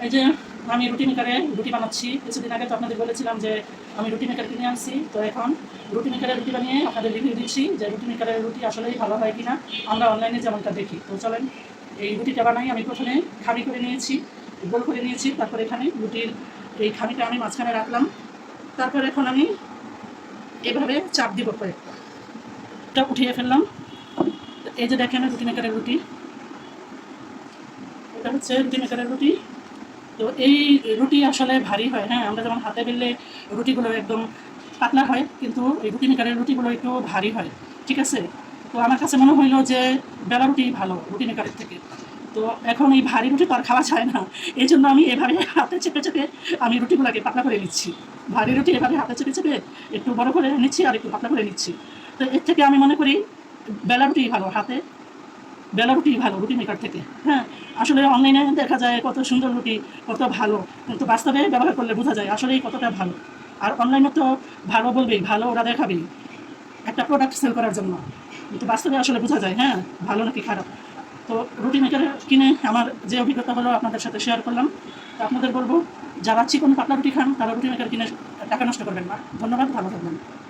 এই যে আমি রুটি মেকারে রুটি বানাচ্ছি। কিছুদিন আগে তো আপনাদের বলেছিলাম যে আমি রুটি মেকার কিনে আনছি। তো এখন রুটি মেকারে রুটি বানিয়ে আপনাদের রিভিউ দিচ্ছি যে রুটি মেকারের রুটি আসলেই ভালো হয় কিনা আমরা অনলাইনে যেমনটা দেখি। তো চলেন এই রুটিটা বানাই। আমি প্রথমে খামি করে নিয়েছি, গোল করে নিয়েছি। তারপর এখানে রুটির এই খামিটা আমি মাঝখানে রাখলাম। তারপর এখন আমি এভাবে চাপ দিব কয়েকটা উঠিয়ে ফেললাম। এই যে দেখেন রুটি মেকারের রুটি, এটা হচ্ছে রুটি মেকারের রুটি। তো এই রুটি আসলে ভারী হয়। হ্যাঁ, আমরা যেমন হাতে বেললে রুটিগুলো একদম পাতলা হয়, কিন্তু এই রুটি মেকারের রুটিগুলো একটু ভারী হয়। ঠিক আছে? তো আমার কাছে মনে হইলো যে বেলা রুটি ভালো রুটি মেকারের থেকে। তো এখন এই ভারী রুটি তো আর খাওয়া যায় না। এই জন্য আমি এভাবে হাতে চেপে চেপে আমি রুটিগুলোকে পাতলা করে নিচ্ছি। ভারী রুটি এভাবে হাতে চেপে চেপে একটু বড় করে নিচ্ছি আর একটু পাতলা করে নিচ্ছি। তো এর থেকে আমি মনে করি বেলা রুটি ভালো, হাতে বেলা রুটি ভালো রুটি মেকার থেকে। হ্যাঁ, আসলে অনলাইনে দেখা যায় কত সুন্দর রুটি, কত ভালো, কিন্তু বাস্তবে ব্যবহার করলে বোঝা যায় আসলেই কতটা ভালো। আর অনলাইনে তো ভালো বলবেই, ভালো ওরা দেখাবেই একটা প্রোডাক্ট সেল করার জন্য, কিন্তু বাস্তবে আসলে বোঝা যায় হ্যাঁ ভালো নাকি খারাপ। তো রুটি মেকার কিনে আমার যে অভিজ্ঞতা হলো আপনাদের সাথে শেয়ার করলাম। তো আপনাদের বলবো যারা চিকন পাতলা রুটি খান তারা রুটি মেকার কিনে টাকা নষ্ট করবেন না। ধন্যবাদ, ভালো থাকবেন।